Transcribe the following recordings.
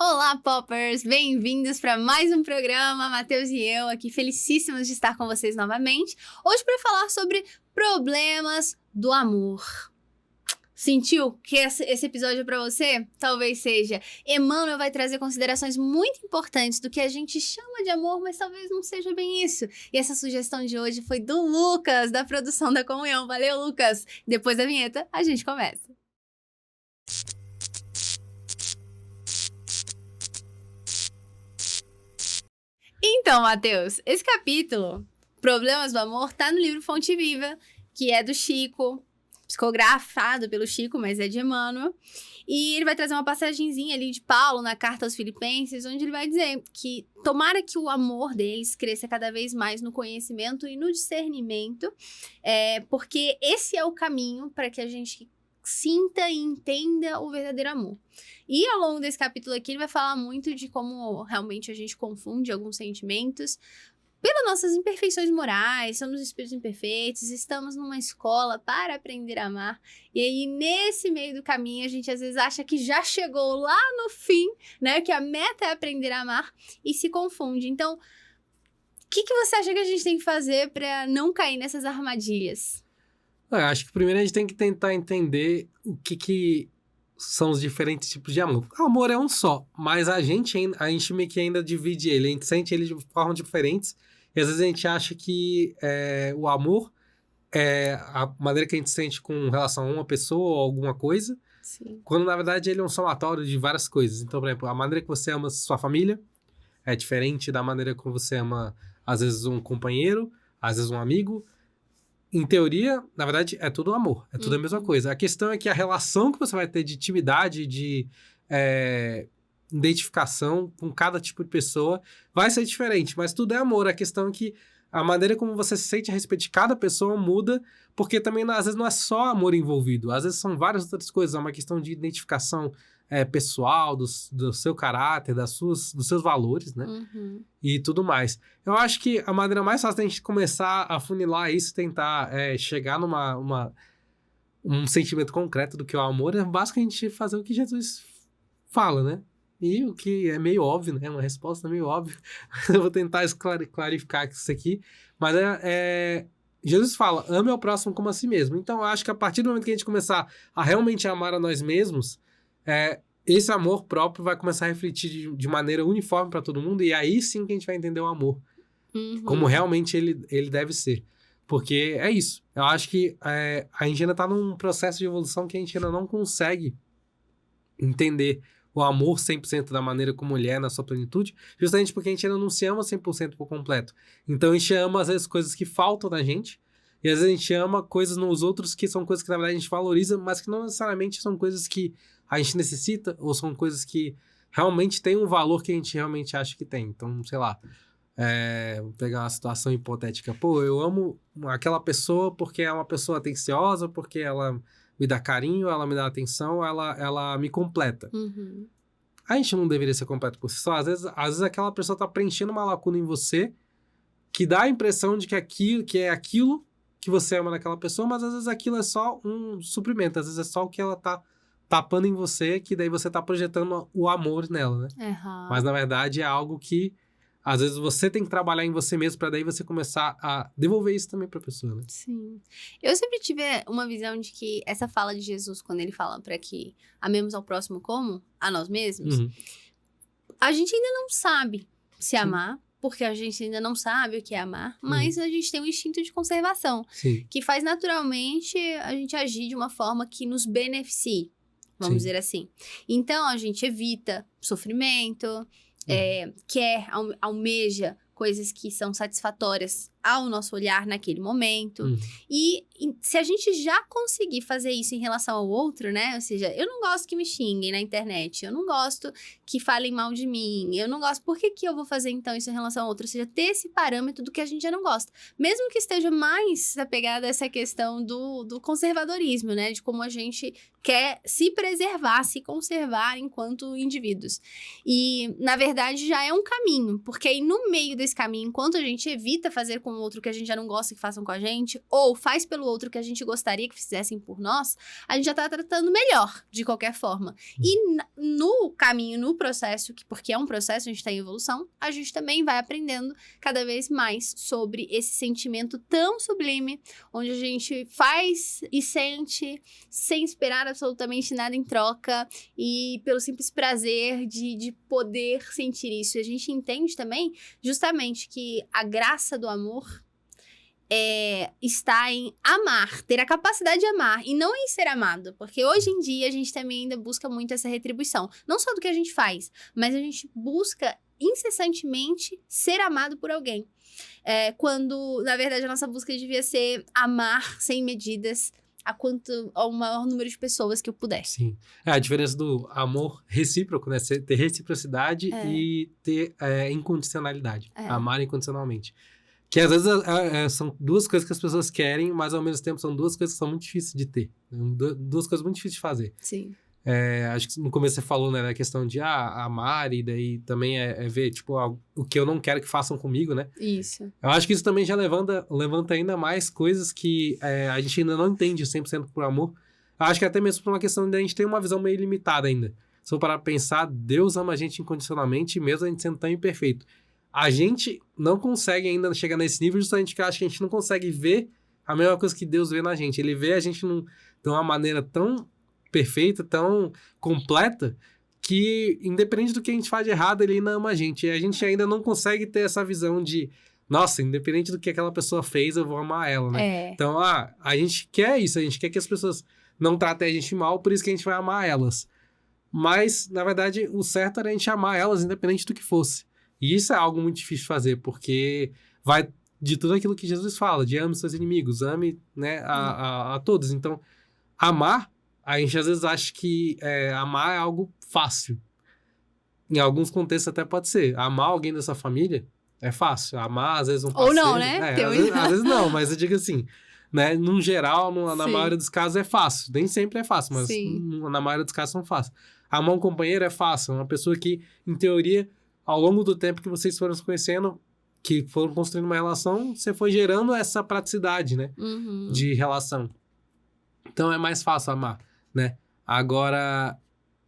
Olá, Poppers! Bem-vindos para mais um programa. Matheus e eu aqui felicíssimos de estar com vocês novamente. Hoje para falar sobre problemas do amor. Sentiu que esse episódio é para você? Talvez seja. Emmanuel vai trazer considerações muito importantes do que a gente chama de amor, mas talvez não seja bem isso. E essa sugestão de hoje foi do Lucas, da produção da Comunhão. Valeu, Lucas! Depois da vinheta, a gente começa. Então, Matheus, esse capítulo, Problemas do Amor, tá no livro Fonte Viva, que é do Chico, psicografado pelo Chico, mas é de Emmanuel. E ele vai trazer uma passagenzinha ali de Paulo na carta aos Filipenses, onde ele vai dizer que tomara que o amor deles cresça cada vez mais no conhecimento e no discernimento, porque esse é o caminho para que a gente sinta e entenda o verdadeiro amor. E ao longo desse capítulo aqui, ele vai falar muito de como realmente a gente confunde alguns sentimentos pelas nossas imperfeições morais, somos espíritos imperfeitos, estamos numa escola para aprender a amar. E aí, nesse meio do caminho, a gente às vezes acha que já chegou lá no fim, né? Que a meta é aprender a amar e se confunde. Então, o que você acha que a gente tem que fazer para não cair nessas armadilhas? Eu acho que primeiro a gente tem que tentar entender o que são os diferentes tipos de amor. O amor é um só, mas a gente meio que ainda divide ele, a gente sente ele de formas diferentes, e às vezes a gente acha que o amor é a maneira que a gente sente com relação a uma pessoa ou alguma coisa, Sim. Quando na verdade ele é um somatório de várias coisas. Então, por exemplo, a maneira que você ama sua família é diferente da maneira como você ama, às vezes, um companheiro, às vezes um amigo. Em teoria, na verdade, é tudo amor. É tudo a mesma coisa. A questão é que a relação que você vai ter de intimidade, de identificação com cada tipo de pessoa vai ser diferente. Mas tudo é amor. A questão é que a maneira como você se sente a respeito de cada pessoa muda, porque também, às vezes, não é só amor envolvido. Às vezes, são várias outras coisas. É uma questão de identificação pessoal, do seu caráter, dos seus valores, né? Uhum. E tudo mais. Eu acho que a maneira mais fácil da gente começar a funilar isso, tentar chegar um sentimento concreto do que é o amor, é basicamente fazer o que Jesus fala, né? E o que é meio óbvio, né? Uma resposta meio óbvia. Eu vou tentar clarificar isso aqui. Mas Jesus fala, ame ao próximo como a si mesmo. Então, eu acho que a partir do momento que a gente começar a realmente amar a nós mesmos, esse amor próprio vai começar a refletir de maneira uniforme para todo mundo, e aí sim que a gente vai entender o amor. Uhum. Como realmente ele deve ser. Porque é isso. Eu acho que a gente ainda está num processo de evolução que a gente ainda não consegue entender o amor 100% da maneira como ele é na sua plenitude, justamente porque a gente ainda não se ama 100% por completo. Então a gente ama, às vezes, coisas que faltam na gente, e às vezes a gente ama coisas nos outros que são coisas que, na verdade, a gente valoriza, mas que não necessariamente são coisas que a gente necessita, ou são coisas que realmente têm um valor que a gente realmente acha que tem. Então, sei lá, vou pegar uma situação hipotética. Pô, eu amo aquela pessoa porque é uma pessoa atenciosa, porque ela me dá carinho, ela me dá atenção, ela me completa. Uhum. A gente não deveria ser completo por si só. Às vezes aquela pessoa tá preenchendo uma lacuna em você que dá a impressão de que é aquilo que você ama naquela pessoa, mas às vezes aquilo é só um suprimento, às vezes é só o que ela tá tapando em você, que daí você tá projetando o amor nela, né? Uhum. Mas, na verdade, é algo que, às vezes, você tem que trabalhar em você mesmo pra daí você começar a devolver isso também pra pessoa, né? Sim. Eu sempre tive uma visão de que essa fala de Jesus, quando ele fala para que amemos ao próximo como a nós mesmos, a gente ainda não sabe se amar, porque a gente ainda não sabe o que é amar, mas a gente tem um instinto de conservação, que faz naturalmente a gente agir de uma forma que nos beneficie. Vamos dizer assim. Então, a gente evita sofrimento, almeja coisas que são satisfatórias ao nosso olhar naquele momento. E se a gente já conseguir fazer isso em relação ao outro, né? Ou seja, eu não gosto que me xinguem na internet, eu não gosto que falem mal de mim, eu não gosto... Por que eu vou fazer, então, isso em relação ao outro? Ou seja, ter esse parâmetro do que a gente já não gosta. Mesmo que esteja mais apegada a essa questão do conservadorismo, né? De como a gente quer se preservar, se conservar enquanto indivíduos. E, na verdade, já é um caminho, porque aí no meio desse caminho, enquanto a gente evita fazer com o outro que a gente já não gosta que façam com a gente, ou faz pelo outro que a gente gostaria que fizessem por nós, a gente já tá tratando melhor, de qualquer forma. E no caminho, no processo, porque é um processo, a gente tá em evolução, a gente também vai aprendendo cada vez mais sobre esse sentimento tão sublime, onde a gente faz e sente sem esperar absolutamente nada em troca e pelo simples prazer de poder sentir isso. E a gente entende também, justamente, que a graça do amor está em amar, ter a capacidade de amar e não em ser amado, porque hoje em dia a gente também ainda busca muito essa retribuição, não só do que a gente faz, mas a gente busca incessantemente ser amado por alguém, quando na verdade a nossa busca devia ser amar sem medidas ao maior número de pessoas que eu puder. Sim. A diferença do amor recíproco, né? Ter reciprocidade e ter incondicionalidade. Amar incondicionalmente. Que às vezes são duas coisas que as pessoas querem, mas ao mesmo tempo são duas coisas que são muito difíceis de ter. Duas coisas muito difíceis de fazer. Sim. Acho que no começo você falou, né, da questão de amar, e daí também ver, tipo, o que eu não quero que façam comigo, né? Isso. Eu acho que isso também já levanta ainda mais coisas que a gente ainda não entende 100% por amor. Eu acho que até mesmo por uma questão de a gente ter uma visão meio limitada ainda. Se for parar pra pensar, Deus ama a gente incondicionalmente, mesmo a gente sendo tão imperfeito. A gente não consegue ainda chegar nesse nível, justamente porque eu acho que a gente não consegue ver a mesma coisa que Deus vê na gente. Ele vê a gente de uma maneira tão perfeita, tão completa, que independente do que a gente faz de errado, ele ainda ama a gente. E a gente ainda não consegue ter essa visão de, nossa, independente do que aquela pessoa fez, eu vou amar ela, né? Então, a gente quer isso, a gente quer que as pessoas não tratem a gente mal, por isso que a gente vai amar elas. Mas, na verdade, o certo era a gente amar elas, independente do que fosse. E isso é algo muito difícil de fazer, porque vai de tudo aquilo que Jesus fala, de ame seus inimigos, ame, né, a todos. Então, amar, a gente às vezes acha que amar é algo fácil. Em alguns contextos até pode ser. Amar alguém da sua família é fácil. Amar, às vezes, um parceiro... Ou não, né? Às vezes não, mas eu digo assim, né, num geral, na maioria dos casos é fácil. Nem sempre é fácil, mas na maioria dos casos são fáceis. Amar um companheiro é fácil. Uma pessoa que, em teoria, ao longo do tempo que vocês foram se conhecendo, que foram construindo uma relação, você foi gerando essa praticidade, né? De relação. Então, é mais fácil amar, né? Agora,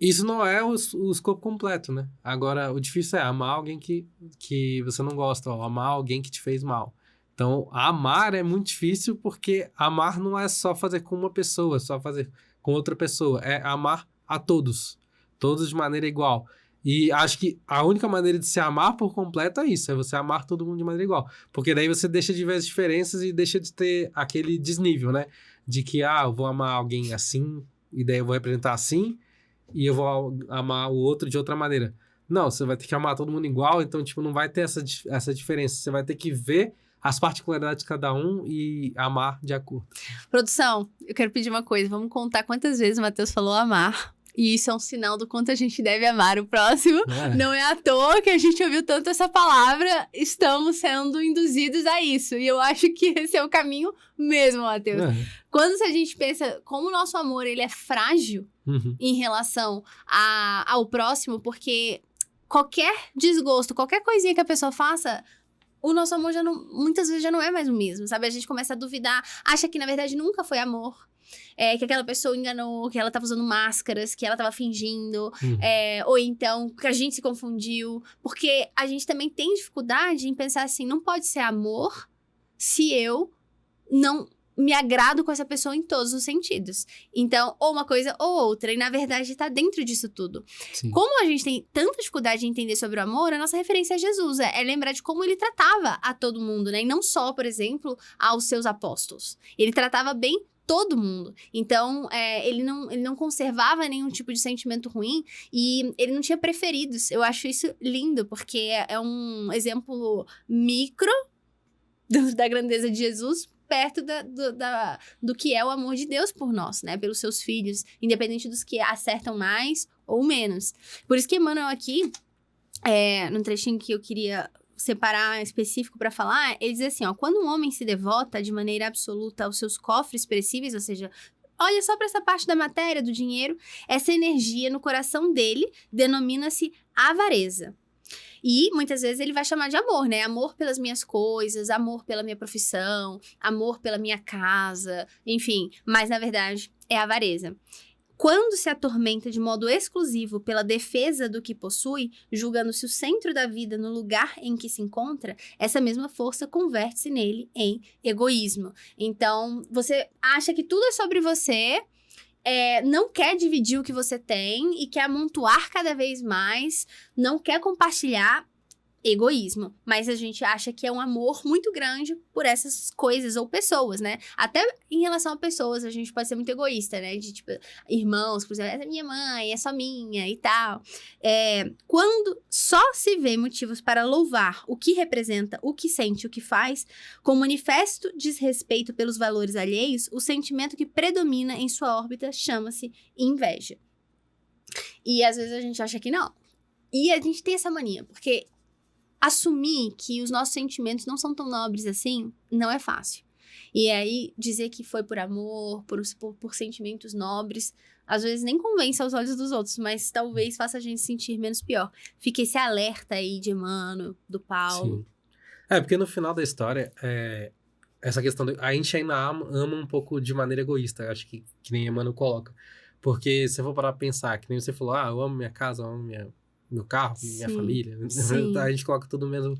isso não é o escopo completo, né? Agora, o difícil é amar alguém que você não gosta, ou amar alguém que te fez mal. Então, amar é muito difícil, porque amar não é só fazer com uma pessoa, só fazer com outra pessoa. É amar a todos. Todos de maneira igual. E acho que a única maneira de se amar por completo é isso, é você amar todo mundo de maneira igual. Porque daí você deixa de ver as diferenças e deixa de ter aquele desnível, né? De que, eu vou amar alguém assim, e daí eu vou representar assim, e eu vou amar o outro de outra maneira. Não, você vai ter que amar todo mundo igual, então, tipo, não vai ter essa diferença. Você vai ter que ver as particularidades de cada um e amar de acordo. Produção, eu quero pedir uma coisa. Vamos contar quantas vezes o Matheus falou amar. E isso é um sinal do quanto a gente deve amar o próximo. Não é à toa que a gente ouviu tanto essa palavra. Estamos sendo induzidos a isso. E eu acho que esse é o caminho mesmo, Matheus. Quando a gente pensa como o nosso amor ele é frágil em relação ao próximo, porque qualquer desgosto, qualquer coisinha que a pessoa faça, o nosso amor muitas vezes já não é mais o mesmo, sabe? A gente começa a duvidar, acha que na verdade nunca foi amor. Que aquela pessoa enganou, que ela tava usando máscaras, que ela tava fingindo, ou então que a gente se confundiu. Porque a gente também tem dificuldade em pensar assim, não pode ser amor se eu não me agrado com essa pessoa em todos os sentidos. Então, ou uma coisa ou outra. E, na verdade, tá dentro disso tudo. Sim. Como a gente tem tanta dificuldade de entender sobre o amor, a nossa referência é Jesus. É lembrar de como ele tratava a todo mundo, né? E não só, por exemplo, aos seus apóstolos. Ele tratava bem todo mundo. Então, ele não conservava nenhum tipo de sentimento ruim e ele não tinha preferidos. Eu acho isso lindo, porque é um exemplo micro da grandeza de Jesus perto do que é o amor de Deus por nós, né? Pelos seus filhos, independente dos que acertam mais ou menos. Por isso que Emmanuel aqui, num trechinho que eu queria separar específico para falar, ele diz assim, quando um homem se devota de maneira absoluta aos seus cofres perecíveis, ou seja, olha só para essa parte da matéria, do dinheiro, essa energia no coração dele denomina-se avareza. E muitas vezes ele vai chamar de amor, né? Amor pelas minhas coisas, amor pela minha profissão, amor pela minha casa, enfim. Mas, na verdade, é avareza. Quando se atormenta de modo exclusivo pela defesa do que possui, julgando-se o centro da vida no lugar em que se encontra, essa mesma força converte-se nele em egoísmo. Então, você acha que tudo é sobre você, não quer dividir o que você tem e quer amontoar cada vez mais, não quer compartilhar. Egoísmo, mas a gente acha que é um amor muito grande por essas coisas ou pessoas, né? Até em relação a pessoas, a gente pode ser muito egoísta, né? De, tipo, irmãos, por exemplo, essa é minha mãe, é só minha e tal. Quando só se vê motivos para louvar o que representa, o que sente, o que faz, com manifesto desrespeito pelos valores alheios, o sentimento que predomina em sua órbita chama-se inveja. E às vezes a gente acha que não. E a gente tem essa mania, porque assumir que os nossos sentimentos não são tão nobres assim, não é fácil. E aí, dizer que foi por amor, por sentimentos nobres, às vezes nem convence aos olhos dos outros, mas talvez faça a gente sentir menos pior. Fica esse alerta aí de Emmanuel, do Paulo. Sim. Porque no final da história, essa questão, a gente ainda ama um pouco de maneira egoísta, acho que nem Emmanuel coloca. Porque se eu for parar pra pensar, que nem você falou, eu amo minha casa, eu amo meu carro, minha família. Sim. A gente coloca tudo no mesmo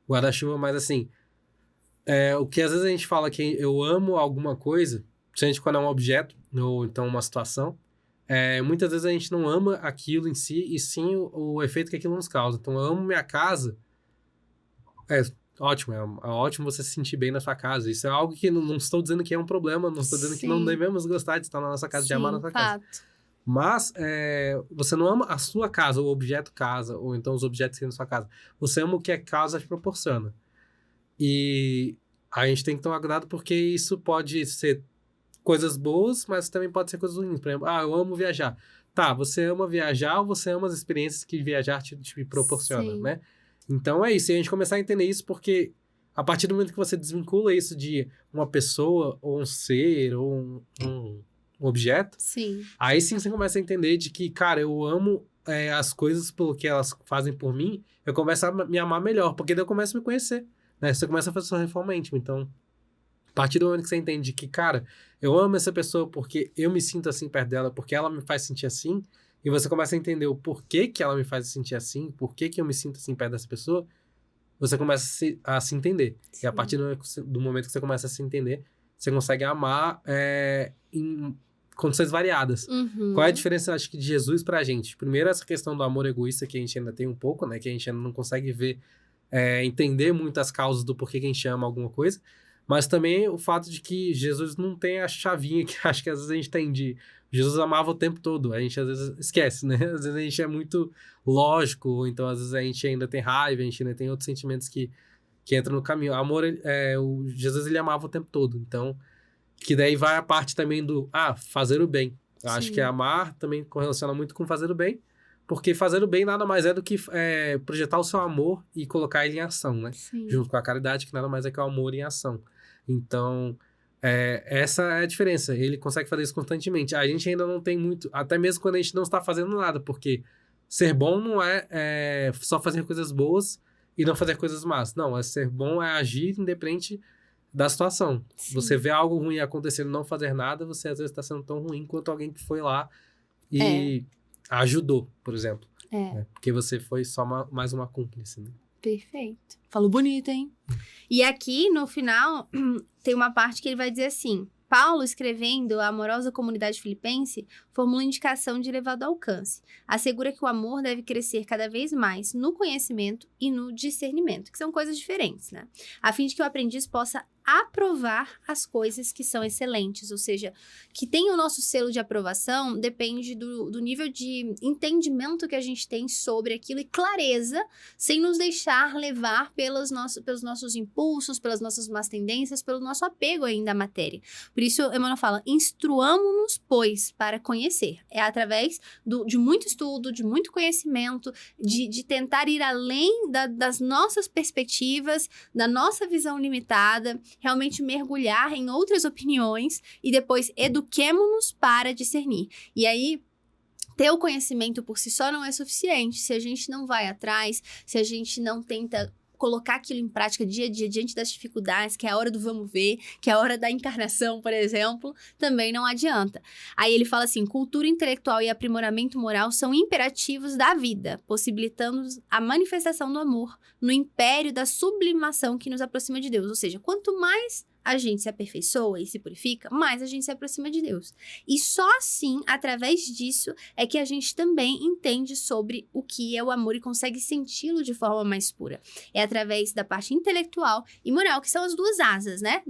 guarda-chuva, mas assim, o que às vezes a gente fala que eu amo alguma coisa, principalmente quando é um objeto, ou então uma situação, muitas vezes a gente não ama aquilo em si, e sim o efeito que aquilo nos causa. Então, eu amo minha casa, ótimo, é ótimo você se sentir bem na sua casa. Isso é algo que não estou dizendo que é um problema, não estou dizendo que não devemos gostar de estar na nossa casa, de amar na nossa casa. Mas você não ama a sua casa, o objeto casa, ou então os objetos que tem na sua casa. Você ama o que a casa te proporciona. E a gente tem que tomar cuidado porque isso pode ser coisas boas, mas também pode ser coisas ruins. Por exemplo, eu amo viajar. Tá, você ama viajar ou você ama as experiências que viajar te proporciona, né? Então é isso. E a gente começar a entender isso porque a partir do momento que você desvincula isso de uma pessoa, ou um ser, ou um objeto, aí sim você começa a entender de que, cara, eu amo as coisas pelo que elas fazem por mim, eu começo a me amar melhor, porque daí eu começo a me conhecer, né? Você começa a fazer sua reforma íntima. Então, a partir do momento que você entende que, cara, eu amo essa pessoa porque eu me sinto assim perto dela, porque ela me faz sentir assim, e você começa a entender o porquê que ela me faz sentir assim, porquê que eu me sinto assim perto dessa pessoa, você começa a se entender. E a partir do momento que você começa a se entender, você consegue amar em condições variadas. Qual é a diferença, acho que, de Jesus pra gente? Primeiro, essa questão do amor egoísta que a gente ainda tem um pouco, né? Que a gente ainda não consegue ver, entender muitas causas do porquê que a gente ama alguma coisa. Mas também o fato de que Jesus não tem a chavinha que acho que às vezes a gente tem de... Jesus amava o tempo todo. A gente às vezes esquece, né? Às vezes a gente é muito lógico, ou então às vezes a gente ainda tem raiva, a gente ainda tem outros sentimentos que entram no caminho. O amor, o Jesus, ele amava o tempo todo. Então, que daí vai a parte também do, fazer o bem. Eu acho que amar também correlaciona muito com fazer o bem, porque fazer o bem nada mais é do que projetar o seu amor e colocar ele em ação, né? Junto com a caridade, que nada mais é que o amor em ação. Então, essa é a diferença. Ele consegue fazer isso constantemente. A gente ainda não tem muito, até mesmo quando a gente não está fazendo nada, porque ser bom não é só fazer coisas boas e não fazer coisas más. Não, ser bom é agir independente da situação. Você vê algo ruim acontecendo e não fazer nada, você às vezes está sendo tão ruim quanto alguém que foi lá e ajudou, por exemplo. Né? Porque você foi só mais uma cúmplice, né? Perfeito. Falou bonito, hein? E aqui, no final, tem uma parte que ele vai dizer assim: Paulo, escrevendo à amorosa comunidade filipense, formula indicação de elevado alcance. Assegura que o amor deve crescer cada vez mais no conhecimento e no discernimento, que são coisas diferentes, né? A fim de que o aprendiz possa aprovar as coisas que são excelentes, ou seja, que tem o nosso selo de aprovação depende do nível de entendimento que a gente tem sobre aquilo e clareza, sem nos deixar levar pelos nossos impulsos, pelas nossas más tendências, pelo nosso apego ainda à matéria. Por isso, Emmanuel fala, instruamo-nos, pois, para conhecer. É através de muito estudo, de muito conhecimento, de tentar ir além das nossas perspectivas, da nossa visão limitada, realmente mergulhar em outras opiniões e depois eduquemo-nos para discernir. E aí, ter o conhecimento por si só não é suficiente. Se a gente não vai atrás, se a gente não tenta colocar aquilo em prática dia a dia, diante das dificuldades, que é a hora do vamos ver, que é a hora da encarnação, por exemplo, também não adianta. Aí ele fala assim, cultura intelectual e aprimoramento moral são imperativos da vida, possibilitando a manifestação do amor no império da sublimação que nos aproxima de Deus. Ou seja, quanto mais a gente se aperfeiçoa e se purifica, mais a gente se aproxima de Deus. E só assim, através disso, é que a gente também entende sobre o que é o amor e consegue senti-lo de forma mais pura. É através da parte intelectual e moral, que são as duas asas, né?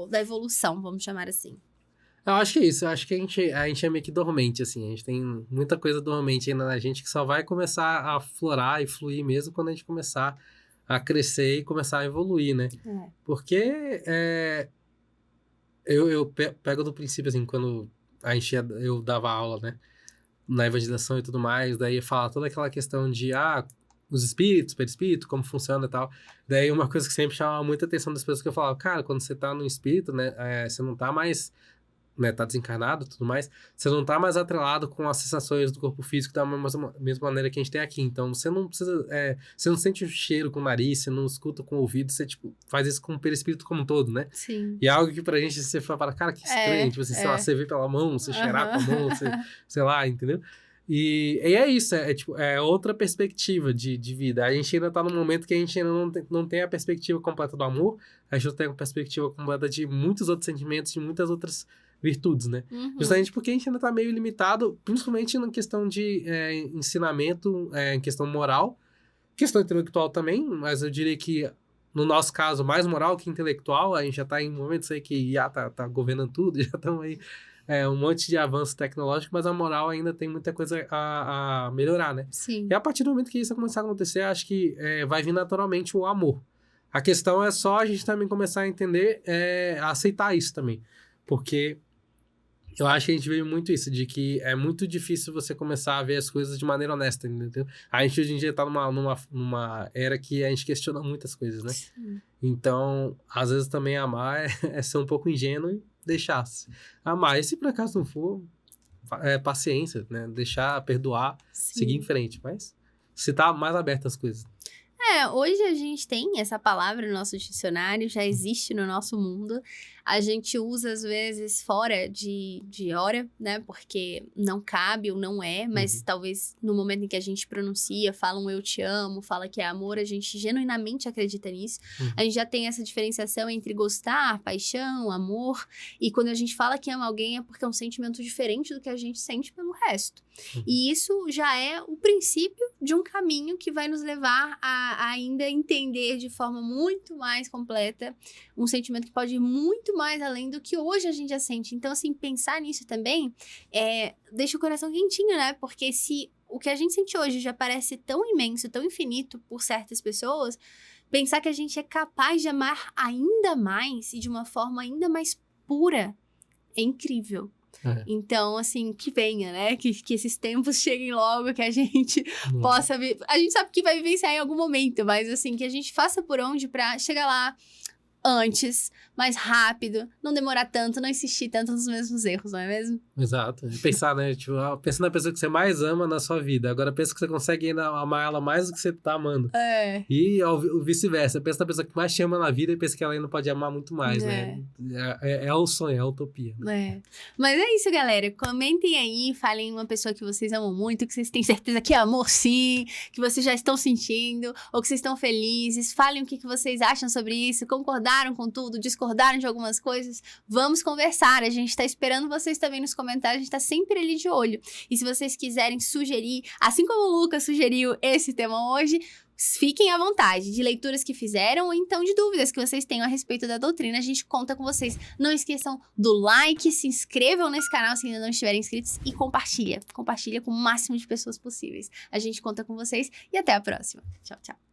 Da evolução, vamos chamar assim. Eu acho que é isso. Eu acho que a gente é meio que dormente, assim. A gente tem muita coisa dormente ainda na gente que só vai começar a florar e fluir mesmo quando a gente começar a crescer e começar a evoluir, né? Porque eu pego do princípio, assim, quando eu dava aula, né? Na evangelização e tudo mais, daí fala toda aquela questão de, os espíritos, perispírito, como funciona e tal. Daí uma coisa que sempre chamava muita atenção das pessoas que eu falava, cara, quando você tá no espírito, né? Você não tá mais... né, tá desencarnado e tudo mais, você não tá mais atrelado com as sensações do corpo físico da mesma maneira que a gente tem aqui. Então, você não precisa... você não sente o cheiro com o nariz, você não escuta com o ouvido, você, tipo, faz isso com o perispírito como um todo, né? Sim. E é algo que pra gente, você fala, cara, que estranho. Tipo assim, sei lá, você vê pela mão, você cheirar com a mão, você, sei lá, entendeu? E é isso, tipo, é outra perspectiva de vida. A gente ainda tá num momento que a gente ainda não tem a perspectiva completa do amor, a gente não tem a perspectiva completa de muitos outros sentimentos, de muitas outras virtudes, né? Justamente porque a gente ainda tá meio limitado, principalmente na questão de ensinamento, em questão moral, questão intelectual também, mas eu diria que, no nosso caso, mais moral que intelectual, a gente já tá em momentos aí que IA tá governando tudo, já estamos aí um monte de avanço tecnológico, mas a moral ainda tem muita coisa a melhorar, né? Sim. E a partir do momento que isso começar a acontecer, acho que vai vir naturalmente o amor. A questão é só a gente também começar a entender, a aceitar isso também, porque eu acho que a gente vê muito isso, de que é muito difícil você começar a ver as coisas de maneira honesta, entendeu? A gente hoje em dia tá numa era que a gente questiona muitas coisas, né? Sim. Então, às vezes também amar é ser um pouco ingênuo e deixar-se amar. E se por acaso não for, paciência, né? Deixar, perdoar, seguir em frente. Mas se tá mais aberto às coisas. Hoje a gente tem essa palavra no nosso dicionário, já existe no nosso mundo. A gente usa, às vezes, fora de hora, né? Porque não cabe ou não é, mas talvez no momento em que a gente pronuncia, fala um eu te amo, fala que é amor, a gente genuinamente acredita nisso. A gente já tem essa diferenciação entre gostar, paixão, amor. E quando a gente fala que ama alguém é porque é um sentimento diferente do que a gente sente pelo resto. E isso já é o princípio de um caminho que vai nos levar a ainda entender de forma muito mais completa um sentimento que pode ir muito mais além do que hoje a gente já sente. Então, assim, pensar nisso também deixa o coração quentinho, né? Porque se o que a gente sente hoje já parece tão imenso, tão infinito por certas pessoas, pensar que a gente é capaz de amar ainda mais e de uma forma ainda mais pura é incrível. Então, assim, que venha, né? Que esses tempos cheguem logo, que a gente possa... A gente sabe que vai vivenciar em algum momento, mas, assim, que a gente faça por onde pra chegar lá antes, mais rápido, não demorar tanto, não insistir tanto nos mesmos erros, não é mesmo? Exato. E pensar, né? Tipo, pensa na pessoa que você mais ama na sua vida. Agora pensa que você consegue ainda amar ela mais do que você tá amando. E o vice-versa. Pensa na pessoa que mais te ama na vida e pensa que ela ainda pode amar muito mais, né? É o sonho, é a utopia. Mas é isso, galera. Comentem aí, falem uma pessoa que vocês amam muito, que vocês têm certeza que é amor sim, que vocês já estão sentindo, ou que vocês estão felizes. Falem o que vocês acham sobre isso, concordaram com tudo, discordaram de algumas coisas. Vamos conversar. A gente tá esperando vocês também nos comentários, a gente tá sempre ali de olho. E se vocês quiserem sugerir, assim como o Lucas sugeriu esse tema hoje, fiquem à vontade, de leituras que fizeram ou então de dúvidas que vocês tenham a respeito da doutrina, a gente conta com vocês. Não esqueçam do like, se inscrevam nesse canal se ainda não estiverem inscritos e compartilha com o máximo de pessoas possíveis. A gente conta com vocês e até a próxima. Tchau, tchau.